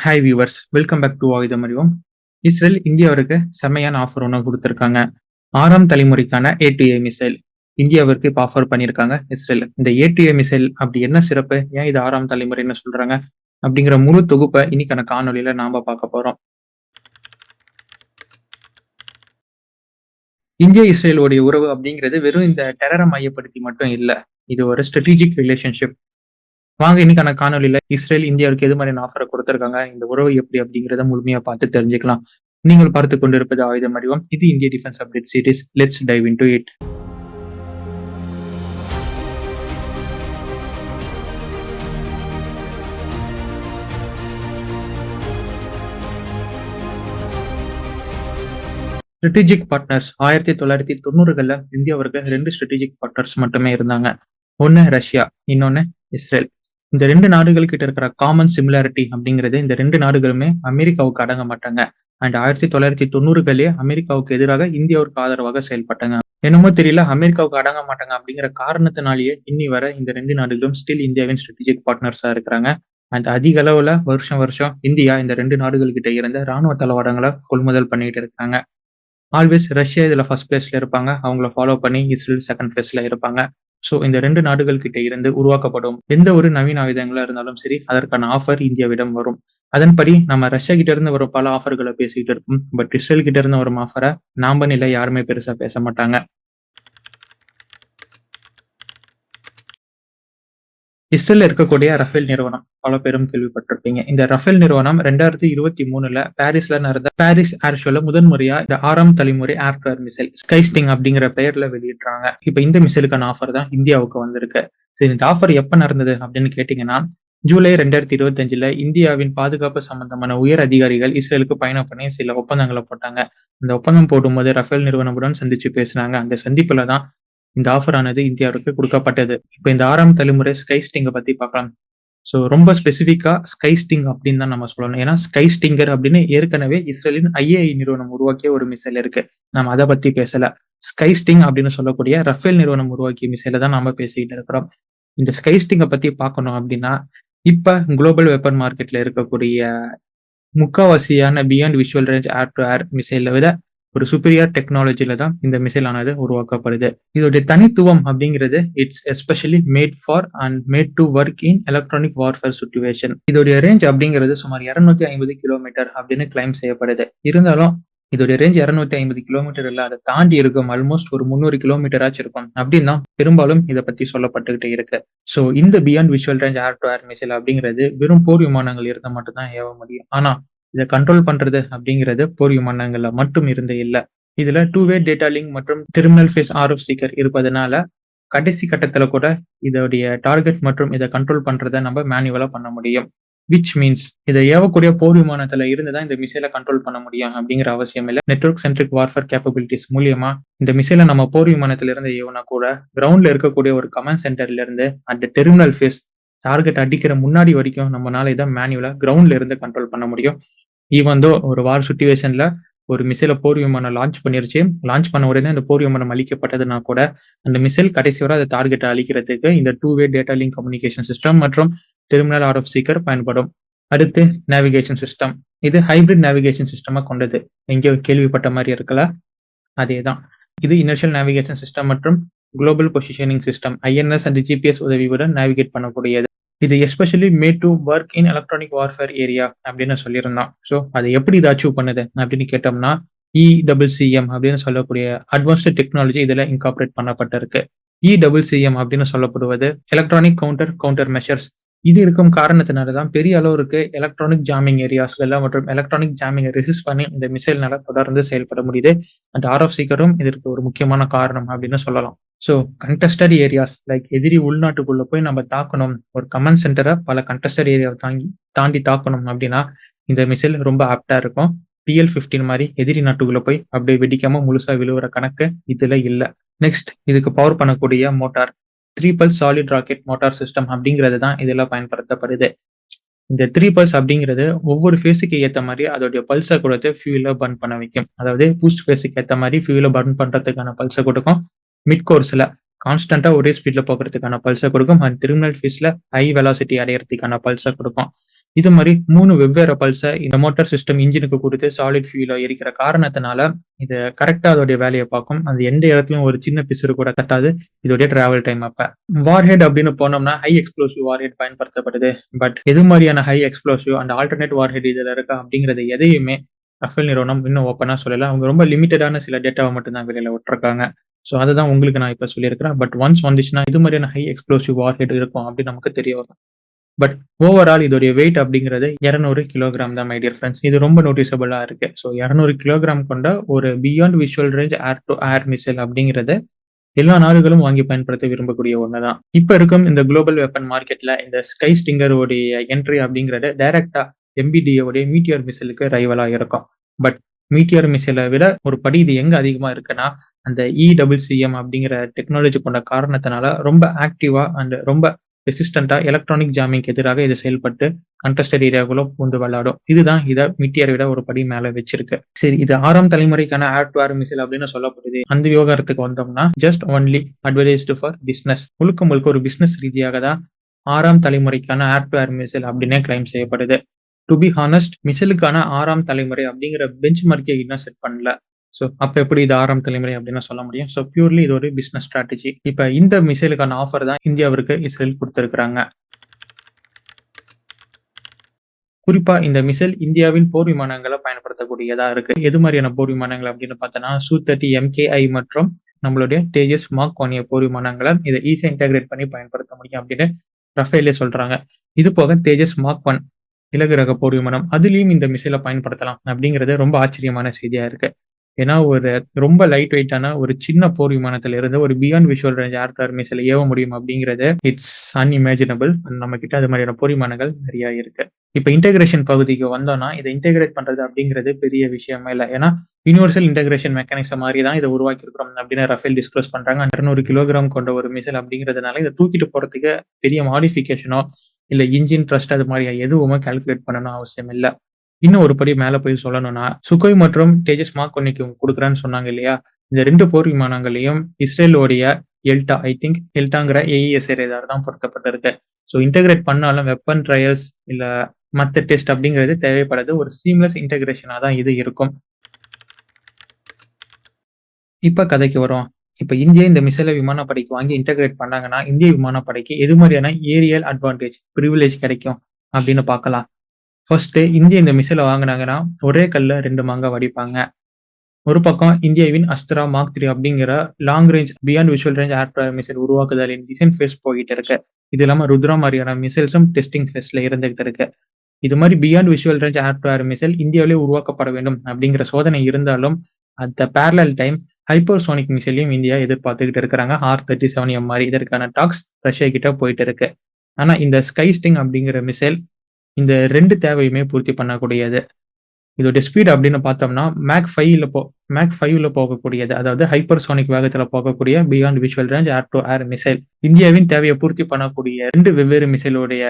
Hi viewers, welcome back to ஆயுதம் அறிவோம். Israel இந்தியாவிற்கு செம்மையான ஆஃபர் ஒன்று கொடுத்துருக்காங்க. 6ஆம் தலைமுறைக்கான A2A மிசைல் இந்தியாவிற்கு இப்போ ஆஃபர் பண்ணியிருக்காங்க இஸ்ரேல். இந்த A2A மிசைல் அப்படி என்ன சிறப்பு, ஏன் இது 6ஆம் தலைமுறைன்னு சொல்றாங்க அப்படிங்கிற முழு தொகுப்பை இன்னைக்கான காணொலியில நாம பார்க்க போறோம். இந்தியா இஸ்ரேலுடைய உறவு அப்படிங்கிறது வெறும் இந்த டெரரை மையப்படுத்தி மட்டும் இல்ல, இது ஒரு ஸ்ட்ராட்டஜிக் ரிலேஷன்ஷிப். வாங்க இன்னைக்கான காணொலியில இஸ்ரேல் இந்தியாவுக்கு எது மாதிரியான ஆஃபரை கொடுத்திருக்காங்க, இந்த உறவு எப்படி அப்படிங்கிறத முழுமையா பார்த்து தெரிஞ்சுக்கலாம். நீங்கள் பார்த்து கொண்டிருப்பது ஆயுதம் அறிவோம். இது இந்திய defence update series. Let's dive into it. Strategic partners 1990களில் இந்தியாவிற்கு 2 ஸ்ட்ராட்டஜிக் பார்ட்னர்ஸ் மட்டுமே இருந்தாங்க. ஒன்னு ரஷ்யா, இன்னொன்னு இஸ்ரேல். இந்த 2 நாடுகள் கிட்ட இருக்கிற காமன் சிமிலாரிட்டி அப்படிங்கிறது, இந்த 2 நாடுகளுமே அமெரிக்காவுக்கு அடங்க மாட்டாங்க. அண்ட் 1990களிலே அமெரிக்காவுக்கு எதிராக இந்தியாவுக்கு ஆதரவாக செயல்பட்டாங்க. என்னமோ தெரியல, அமெரிக்காவுக்கு அடங்க மாட்டாங்க அப்படிங்கிற காரணத்தினாலேயே இன்னி வரை இந்த 2 நாடுகளும் ஸ்டில் இந்தியாவின் ஸ்ட்ராட்டஜிக் பார்ட்னர்ஸா இருக்கிறாங்க. அண்ட் அதிக அளவுல வருஷம் வருஷம் இந்தியா இந்த 2 நாடுகள் கிட்ட இருந்த ராணுவ தளவாடங்களை கொள்முதல் பண்ணிட்டு இருக்காங்க. ஆல்வேஸ் ரஷ்யா இதுல ஃபர்ஸ்ட் பிளேஸ்ல இருப்பாங்க. அவங்கள ஃபாலோ பண்ணி இஸ்ரேல் செகண்ட் பிளேஸ்ல இருப்பாங்க. ஸோ இந்த 2 நாடுகள் கிட்ட இருந்து உருவாக்கப்படும் எந்த ஒரு நவீன ஆயுதங்களா இருந்தாலும் சரி, அதற்கான ஆஃபர் இந்தியாவிடம் வரும். அதன்படி நம்ம ரஷ்யா கிட்ட இருந்து வரும் பல ஆஃபர்களை பேசிக்கிட்டு இருக்கோம். பட் இஸ்ரேல் கிட்ட இருந்து வரும் ஆஃபரை நாம நிலை யாருமே பெருசா பேச மாட்டாங்க. இஸ்ரேல்ல இருக்கக்கூடிய ரஃபேல் நிறுவனம் பல பேரும் கேள்விப்பட்டிருப்பீங்க. இந்த ரஃபேல் நிறுவனம் 2023ல பாரிஸ்ல நடந்த பாரிஸ் ஏர் ஷோல முதன்முறையா இந்த 6ஆம் தலைமுறை ஏர் டு ஏர் மிசைல் ஸ்கைஸ்டிங் அப்படிங்கிற பெயர்ல வெளியிட்டாங்க. இப்ப இந்த மிசைலுக்கான ஆஃபர் தான் இந்தியாவுக்கு வந்திருக்கு. சரி, இந்த ஆஃபர் எப்ப நடந்தது அப்படின்னு கேட்டீங்கன்னா, ஜூலை 2025ல இந்தியாவின் பாதுகாப்பு சம்பந்தமான உயர் அதிகாரிகள் இஸ்ரேலுக்கு பயணம் பண்ணி சில ஒப்பந்தங்களை போட்டாங்க. அந்த ஒப்பந்தம் போடும்போது ரஃபேல் நிறுவனமுடன் சந்திச்சு பேசினாங்க. அந்த சந்திப்புல தான் இந்த ஆஃபர் ஆனது இந்தியாவிற்கு கொடுக்கப்பட்டது. இப்போ இந்த 6ஆம் தலைமுறை ஸ்கைஸ்டிங்கை பத்தி பார்க்கலாம். ஸோ ரொம்ப ஸ்பெசிஃபிக்கா ஸ்கைஸ்டிங் அப்படின்னு தான் நம்ம சொல்லணும். ஏன்னா ஸ்கைஸ்டிங்கர் அப்படின்னு ஏற்கனவே இஸ்ரேலின் IAI நிறுவனம் உருவாக்கிய ஒரு மிசைல் இருக்கு. நம்ம அதை பத்தி பேசல. ஸ்கைஸ்டிங் அப்படின்னு சொல்லக்கூடிய ரஃபேல் நிறுவனம் உருவாக்கிய மிசைலை தான் நம்ம பேசிக்கிட்டு இருக்கிறோம். இந்த ஸ்கைஸ்டிங்கை பத்தி பார்க்கணும் அப்படின்னா, இப்ப குளோபல் வெப்பன் மார்க்கெட்ல இருக்கக்கூடிய முக்காவாசியான beyond visual range air to air மிசைலை விட ஒரு சுப்பீரியர் டெக்னாலஜில தான் இந்த மிசைல் ஆனது உருவாக்கப்படுது. இதோடைய தனித்துவம் அப்படிங்கிறது, it's especially made for and made to work in electronic warfare situation. இதோடைய ரேஞ்ச் அப்படிங்கிறது சுமார் 250 கிலோமீட்டர் அப்படின்னு கிளைம் செய்யப்படுது. இருந்தாலும் இதோடைய ரேஞ்ச் 250 கிலோமீட்டர் இல்ல, அதை தாண்டி இருக்கும். ஆல்மோஸ்ட் ஒரு 300 கிலோமீட்டராச்சும் இருக்கும் அப்படின்னு தான் பெரும்பாலும் இதை பத்தி சொல்லப்பட்டுக்கிட்டே இருக்கு. ஸோ இந்த beyond visual range air to air missile அப்படிங்கிறது வெறும் போர் விமானங்கள் இருந்தால் மட்டும்தான் ஏவ முடியும். ஆனா இதை கண்ட்ரோல் பண்றது அப்படிங்கிறது போர் விமானங்கள்ல மட்டும் இருந்து இல்ல. இதுல 2-வே டேட்டா லிங்க் மற்றும் டெர்மினல் ஃபேஸ் RF ஸ்பீக்கர் இருப்பதனால கடைசி கட்டத்துல கூட இதோடைய டார்கெட் மற்றும் இதை கண்ட்ரோல் பண்றதை நம்ம மேனுவலா பண்ண முடியும். விச் மீன்ஸ் இதை ஏவக்கூடிய போர் விமானத்துல இருந்துதான் இந்த மிசைலை கண்ட்ரோல் பண்ண முடியும் அப்படிங்கிற அவசியம் இல்லை. நெட்வொர்க் சென்ட்ரிக் வார்ஃபேர் கேப்பபிலிட்டிஸ் மூலியமா இந்த மிசைலை நம்ம போர் விமானத்துல இருந்து ஏவனா கூட கிரவுண்ட்ல இருக்கக்கூடிய ஒரு கமாண்ட் சென்டர்ல இருந்து அந்த டெர்மினல் ஃபேஸ் டார்கெட் அடிக்கிற முன்னாடி வரைக்கும் நம்மளால இதை மேனுவலா கிரவுண்ட்ல இருந்து கண்ட்ரோல் பண்ண முடியும். ஈவன் தோ ஒரு வார் சுச்சுவேஷன்ல ஒரு மிசைல போர் விமானம் லான்ச் பண்ணிருச்சு, லான்ச் பண்ண உடனே அந்த போர் விமானம் அழிக்கப்பட்டதுன்னா கூட அந்த மிசைல் கடைசி வரை அந்த டார்கெட்டை அழிக்கிறதுக்கு இந்த 2-வே டேட்டா லிங்க் கம்யூனிகேஷன் சிஸ்டம் மற்றும் டெர்மினல் RF ஸ்பீக்கர் பயன்படும். அடுத்து நேவிகேஷன் சிஸ்டம். இது ஹைபிரிட் நேவிகேஷன் சிஸ்டமா கொண்டது. எங்கேயோ கேள்விப்பட்ட மாதிரி இருக்கல, அதே தான். இது இனர்ஷியல் நேவிகேஷன் சிஸ்டம் மற்றும் global positioning system INS and GPS உதவியுடன் நேவிகேட் பண்ணக்கூடியது. இது especially made to work in electronic warfare area அப்படின்னு சொல்லியிருந்தோம். ஸோ அதை எப்படி இது அச்சீவ் பண்ணுது அப்படின்னு கேட்டோம்னா, ECCM அப்படின்னு சொல்லக்கூடிய அட்வான்ஸ்டு டெக்னாலஜி இதுல இன்கார்பரேட் பண்ணப்பட்டிருக்கு. ECCM அப்படின்னு சொல்லப்படுவது எலக்ட்ரானிக் கவுண்டர் மெஷர்ஸ். இது இருக்கும் காரணத்தினாலதான் பெரிய அளவுக்கு எலக்ட்ரானிக் ஜாமிங் ஏரியாஸ்கள் மற்றும் எலக்ட்ரானிக் ஜாமிங்கை ரெசிஸ்ட் பண்ணி இந்த மிசைல்னால தொடர்ந்து செயல்பட முடியுது. அந்த RF ஸ்பீக்கரும் இதற்கு ஒரு முக்கியமான காரணம் அப்படின்னு சொல்லலாம். ஸோ கண்டஸ்டட் ஏரியாஸ் லைக் எதிரி உள்நாட்டுக்குள்ள போய் நம்ம தாக்கணும், ஒரு கமாண்ட் சென்டரை பல கண்டஸ்டட் ஏரியாவை தாண்டி தாக்கணும் அப்படின்னா இந்த மிசைல் ரொம்ப ஆப்டா இருக்கும். PL-15 மாதிரி எதிரி நாட்டுக்குள்ள போய் அப்படியே வெடிக்காம முழுசா விழுவுற கணக்கு இதுல இல்ல. நெக்ஸ்ட், இதுக்கு பவர் பண்ணக்கூடிய motor 3 pulse solid rocket motor system அப்படிங்கிறது தான் இதுல பயன்படுத்தப்படுது. இந்த 3 பல்ஸ் அப்படிங்கிறது ஒவ்வொரு ஃபேஸுக்கு ஏற்ற மாதிரி அதோடைய பல்ஸை கொடுத்து ஃபியூலை பர்ன் பண்ண வைக்கும். அதாவது பூஸ்ட் ஃபேஸுக்கு ஏற்ற மாதிரி ஃபியூலை பர்ன் பண்றதுக்கான பல்ஸை கொடுக்கும். மிட் கோர்ஸ்ல கான்ஸ்டன்டா ஒரே ஸ்பீட்ல போகிறதுக்கான பல்ஸை கொடுக்கும். அண்ட் டெர்மினல் ஃபேஸ்ல ஹை வெலாசிட்டி அடையறதுக்கான பல்ஸை கொடுக்கும். இது மாதிரி 3 வெவ்வேறு பல்ஸை இந்த மோட்டார் சிஸ்டம் இன்ஜினுக்கு கொடுத்து சாலிட் ஃபியூல எரிக்கிற காரணத்தினால இது கரெக்டா அதோடைய வேலையை பார்க்கும். அது எந்த இடத்துலயும் ஒரு சின்ன பிசுறு கூட தட்டாது. இதோடைய டிராவல் டைம் அப்ப வார்ஹெட் அப்படின்னு போனோம்னா ஹை எக்ஸ்ப்ளோசிவ் வார்ஹெட் பயன்படுத்தப்படுது. பட் எது மாதிரியான high explosive and alternate warhead இதுல இருக்கா அப்படிங்கறது எதையுமே ரஃபேல் நிறுவனம் இன்னும் ஓப்பனா சொல்லல. அவங்க ரொம்ப லிமிட்டடான சில டேட்டாவை மட்டும் தான் வெளியில விட்டுருக்காங்க. ஸோ அதுதான் உங்களுக்கு நான் இப்ப சொல்லியிருக்கிறேன். பட் ஒன்ஸ் வந்துச்சுன்னா இது மாதிரியான ஹை எக்ஸ்ப்ளோசிவ் வார்ஹெட் இருக்கும் அப்படின்னு நமக்கு தெரிய வரும். பட் ஓவரால் இதோடைய வெயிட் அப்படிங்கிறது 200 கிலோகிராம் தான் மை டியர் ஃப்ரெண்ட்ஸ். இது ரொம்ப நோட்டிசபிளா இருக்கு. ஸோ 200 கிலோகிராம் கொண்ட ஒரு beyond visual range air to air missile அப்படிங்கிறது எல்லா நாடுகளும் வாங்கி பயன்படுத்த விரும்பக்கூடிய ஒண்ணுதான். இப்ப இருக்கும் இந்த குளோபல் வெப்பன் மார்க்கெட்ல இந்த ஸ்கை ஸ்டிங்கருடைய என்ட்ரி அப்படிங்கிறது டைரக்டா MBDA உடைய மீட்டியர் மிசைலுக்கு ரைவலா இருக்கும். பட் மீட்டியர் மிசைலை விட ஒரு படி இது எங்க அதிகமா இருக்குன்னா அந்த ECCM அப்படிங்கிற டெக்னாலஜி கொண்ட காரணத்தினால ரொம்ப ஆக்டிவா அண்ட் ரொம்ப ரெசிஸ்டண்டா எலக்ட்ரானிக் ஜாமிங்க்கு எதிராக இது செயல்பட்டு கண்டஸ்டட் ஏரியாக்குள்ள பூந்து விளையாடும். இதுதான் இதை மீட்டியரை விட ஒரு படி மேல வச்சிருக்கு. சரி, இது 6ஆம் தலைமுறைக்கான ஏர் டு ஏர் மிசைல் அப்படின்னு சொல்லப்படுது. அந்த விவகாரத்துக்கு வந்தோம்னா just only advertised for business. முழுக்க முழுக்க ஒரு பிசினஸ் ரீதியாக தான் 6ஆம் தலைமுறைக்கான ஏர் டு ஏர் மிசைல் அப்படின்னே கிளைம் செய்யப்படுது. டு பி ஹானஸ்ட், மிசைலுக்கான 6ஆம் தலைமுறை அப்படிங்கிற பெஞ்ச் மார்க்கே இன்னும் செட் பண்ணல. ஸோ அப்ப எப்படி இது 6ஆம் தலைமுறை அப்படின்னு சொல்ல முடியும்? ஸோ பியூர்லி இது ஒரு பிசினஸ் ஸ்ட்ராட்டஜி. இப்ப இந்த மிசைலுக்கான ஆஃபர் தான் இந்தியாவிற்கு இஸ்ரேல் கொடுத்திருக்கிறாங்க. குறிப்பா இந்த மிசைல் இந்தியாவின் போர் விமானங்களை பயன்படுத்தக்கூடியதா இருக்கு. எது மாதிரியான போர் விமானங்கள் அப்படின்னு பார்த்தோன்னா Su-30 MKI மற்றும் நம்மளுடைய தேஜஸ் மார்க் 1 போர் விமானங்களை இதை ஈஸியா இன்டகிரேட் பண்ணி பயன்படுத்த முடியும் அப்படின்னு ரஃபேலே சொல்றாங்க. இது போக தேஜஸ் மார்க் 1 இலகு ரக போர் விமானம் அதுலயும் இந்த மிசைலை பயன்படுத்தலாம் அப்படிங்கிறது ரொம்ப ஆச்சரியமான செய்தியா இருக்கு. ஏன்னா ஒரு ரொம்ப லைட் வெயிட்டான ஒரு சின்ன போர் விமானத்துல இருந்து ஒரு beyond visual range air to air மிசைலை ஏவ முடியும் அப்படிங்கிறது இட்ஸ் அன்இமேஜினபிள். நம்ம கிட்ட அது மாதிரியான போர் விமானங்கள் நிறைய இருக்கு. இப்ப இன்டகிரேஷன் பகுதிக்கு வந்தோம்னா இதை இன்டகிரேட் பண்றது அப்படிங்கிறது பெரிய விஷயமே இல்லை. ஏன்னா யூனிவர்சல் இன்டகிரேஷன் மெக்கானிசம் மாதிரி தான் இதை உருவாக்கி இருக்கிறோம் அப்படின்னு ரஃபேல் டிஸ்க்ளோஸ் பண்றாங்க. 200 கிலோகிராம் கொண்ட ஒரு மிசைல் அப்படிங்கிறதுனால இதை தூக்கிட்டு போறதுக்கு பெரிய மாடிஃபிகேஷனோ இல்ல இன்ஜின் ட்ரஸ்ட் அது மாதிரி எதுவுமே கால்குலேட் பண்ணணும் அவசியம் இல்லை. இன்னும் ஒரு படி மேல போய் சொல்லணும்னா சுகோய் மற்றும் தேஜஸ் மார்க் 1 கொடுக்குறான்னு சொன்னாங்க இல்லையா? இந்த 2 போர் விமானங்களையும் இஸ்ரேலோடைய எல்டா, ஐ திங்க் எல்டாங்கிற AES ரேடார் தான் பொருத்தப்பட்டிருக்கு. ஸோ இன்டகிரேட் பண்ணாலும் வெப்பன் ட்ரையல்ஸ் இல்ல மற்ற டெஸ்ட் அப்படிங்கிறது தேவைப்படாது. ஒரு சீம்லெஸ் இன்டகிரேஷனா தான் இது இருக்கும். இப்ப கதைக்கு வரும். இப்ப இந்தியா இந்த மிசைலை விமானப்படைக்கு வாங்கி இன்டகிரேட் பண்ணாங்கன்னா இந்திய விமானப்படைக்கு எது மாதிரியான ஏரியல் அட்வான்டேஜ் பிரிவிலேஜ் கிடைக்கும் அப்படின்னு பார்க்கலாம். ஃபர்ஸ்ட், இந்தியா இந்த மிசைலை வாங்கினாங்கன்னா ஒரே கல்ல 2 மாங்காய் வடிப்பாங்க. ஒரு பக்கம் இந்தியாவின் அஸ்த்ரா மார்க் 3 அப்படிங்கிற long range beyond visual range air to air missile உருவாக்குதலின் டிசைன் ஃபேஸ் போயிட்டு இருக்கு. இது இல்லாம ருத்ரா மாதிரியான மிசைல்ஸும் டெஸ்டிங் ஃபேஸ்ல இருந்துகிட்டு இருக்கு. இது மாதிரி beyond visual range air to air missile இந்தியாவிலே உருவாக்கப்பட வேண்டும் அப்படிங்கிற சோதனை இருந்தாலும் அந்த பேரலல் டைம் ஹைப்பர்சோனிக் மிசைலையும் இந்தியா எதிர்பார்த்துக்கிட்டு இருக்கிறாங்க. R-37M மாதிரி இதற்கான டாக்ஸ் ரஷ்யா கிட்ட போயிட்டு இருக்கு. ஆனா இந்த ஸ்கை ஸ்டிங் அப்படிங்கிற மிசைல் இந்த 2 தேவையுமே பூர்த்தி பண்ணக்கூடியது. இதோட ஸ்பீட் அப்படின்னு பார்த்தோம்னா மேக் 5ல போகக்கூடியது. அதாவது ஹைப்பர்சோனிக் வேகத்துல போகக்கூடிய beyond visual range air to air missile. இந்தியாவின் தேவையை பூர்த்தி பண்ணக்கூடிய 2 வெவ்வேறு மிசைலோடைய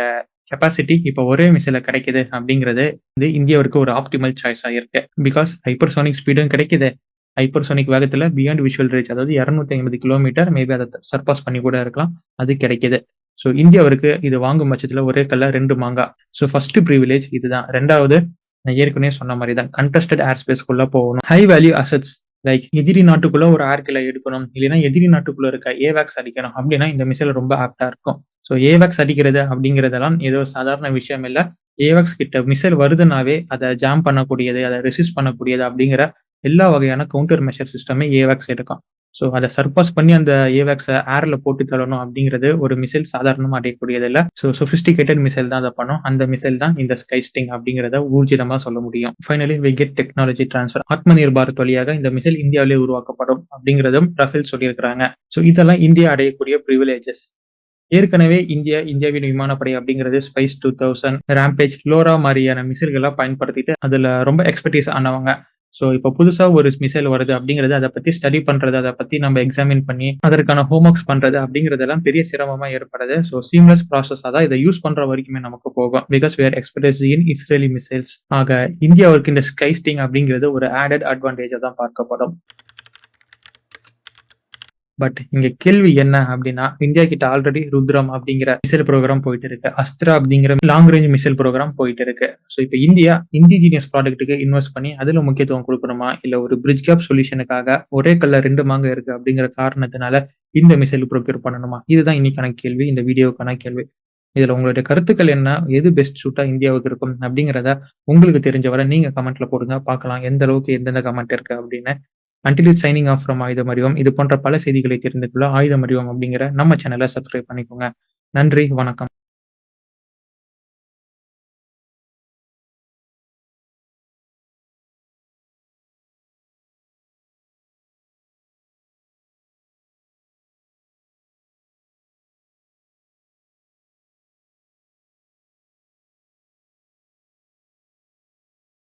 கெப்பாசிட்டி இப்ப ஒரே மிசைல கிடைக்குது அப்படிங்கிறது இது இந்தியாவிற்கு ஒரு ஆப்டிமல் சாய்ஸா இருக்கு. பிகாஸ் ஹைப்பர்சோனிக் ஸ்பீடும் கிடைக்குது. ஹைப்பர்சோனிக் வேகத்துல பியாண்ட் விஷுவல் ரேஞ்ச் அதாவது 250 கிலோமீட்டர் மேபி அதை சர்பாஸ் பண்ணி கூட இருக்கலாம், அது கிடைக்குது. ஸோ இந்தியாவிற்கு இது வாங்கும் பட்சத்துல ஒரே கல்ல 2 மாங்காய். ஸோ ஃபர்ஸ்ட் ப்ரிவிலேஜ் இதுதான். ரெண்டாவது, நான் ஏற்கனவே சொன்ன மாதிரி தான் கண்டஸ்டட் ஏர் ஸ்பேஸ்க்குள்ள போகணும். ஹை வேல்யூ அசட்ஸ் லைக் எதிரி நாட்டுக்குள்ள ஒரு ஏர்கில எடுக்கணும், இல்லைன்னா எதிரி நாட்டுக்குள்ள இருக்க ஏவாக்ஸ் அடிக்கணும் அப்படின்னா இந்த மிசைல் ரொம்ப ஆப்டா இருக்கும். ஸோ ஏவாக்ஸ் அடிக்கிறது அப்படிங்கிறதெல்லாம் ஏதோ சாதாரண விஷயம் இல்லை. ஏவாக்ஸ் கிட்ட மிசைல் வருதுனாவே அதை ஜாம் பண்ணக்கூடியது, அதை ரெசிஸ்ட் பண்ணக்கூடியது அப்படிங்கிற எல்லா வகையான கவுண்டர் மெஷர் சிஸ்டமே ஏவாக்ஸ் எடுக்கும். ஸோ அதை சர்பாஸ் பண்ணி அந்த ஏவாக்ஸை ஏர்ல போட்டு தள்ளணும் அப்படிங்கிறது ஒரு மிசைல் சாதாரணமாக அடையக்கூடியது இல்லை. ஸோ சொபிஸ்டிகேட்டட் மிசைல் தான் அதை பண்ணும். அந்த மிசைல் தான் இந்த ஸ்கை ஸ்டிங் அப்படிங்கிறத ஊர்ஜிதமா சொல்ல முடியும். Finally we get technology transfer. ஆத்ம நிர்பாரத் வழியாக இந்த மிசைல் இந்தியாவிலே உருவாக்கப்படும் அப்படிங்கிறதும் ரஃபேல் சொல்லியிருக்கிறாங்க. ஸோ இதெல்லாம் இந்தியா அடையக்கூடிய ப்ரிவிலேஜஸ். ஏற்கனவே இந்தியாவின் விமானப்படை அப்படிங்கிறது ஸ்பைஸ் 2000, ராம்பேஜ், லோரா மாதிரியான மிசைல்களை பயன்படுத்திட்டு அதுல ரொம்ப எக்ஸ்பர்டீஸ் ஆனவங்க. ஸோ இப்போ புதுசா ஒரு மிசைல் வருது அப்படிங்கிறது அதை பத்தி ஸ்டடி பண்றது, அதை பத்தி நம்ம எக்ஸாமின் பண்ணி அதற்கான ஹோம்ஒர்க்ஸ் பண்றது அப்படிங்கிறதெல்லாம் பெரிய சிரமமா ஏற்படுது. ஸோ சீம்லெஸ் ப்ராசஸா தான் இதை யூஸ் பண்ற வரைக்குமே நமக்கு போகும். Because we are expertise in Israeli missiles. ஆக இந்தியாவுக்கு இந்த ஸ்கை ஸ்டிங் அப்படிங்கிறது ஒரு ஆடட் அட்வான்டேஜா தான் பார்க்கப்படும். பட் இங்க கேள்வி என்ன அப்படின்னா, இந்தியா கிட்ட ஆல்ரெடி ருத்ரம் அப்படிங்கிற மிசைல் ப்ரோகிராம் போயிட்டு இருக்கு. அஸ்த்ரா அப்படிங்கிற லாங் ரேஞ்ச் மிசைல் ப்ரோகிராம் போயிட்டு இருக்கு. ஸோ இப்ப இந்தியா இண்டிஜினியஸ் ப்ராடக்ட்டுக்கு இன்வெஸ்ட் பண்ணி அதுல முக்கியத்துவம் குடுக்கணுமா? இல்ல ஒரு பிரிட்ஜ் கேப் சொல்யூஷனுக்காக ஒரே கல்ல 2 மாங்கா இருக்கு அப்படிங்கிற காரணத்தினால இந்த மிசைல் ப்ரோக்யூர் பண்ணணுமா? இதுதான் இன்னைக்கான கேள்வி. இந்த வீடியோக்கான கேள்வி. இதுல உங்களுடைய கருத்துக்கள் என்ன? எது பெஸ்ட் சூட்டா இந்தியாவுக்கு இருக்கும்? அப்படிங்கிறத உங்களுக்கு தெரிஞ்ச வரை நீங்க கமெண்ட்ல போடுங்க. பார்க்கலாம் எந்த அளவுக்கு எந்தெந்த கமெண்ட் இருக்கு அப்படின்னு. Until it's signing off from ஆயுதம் அறிவோம். இது போன்ற பல செய்திகளை தெரிந்து கொள்ள ஆயுதம் அறிவோம் அப்படிங்கிற நம்ம சேனலை சப்ஸ்கிரைப் பண்ணிக்கோங்க. நன்றி, வணக்கம்.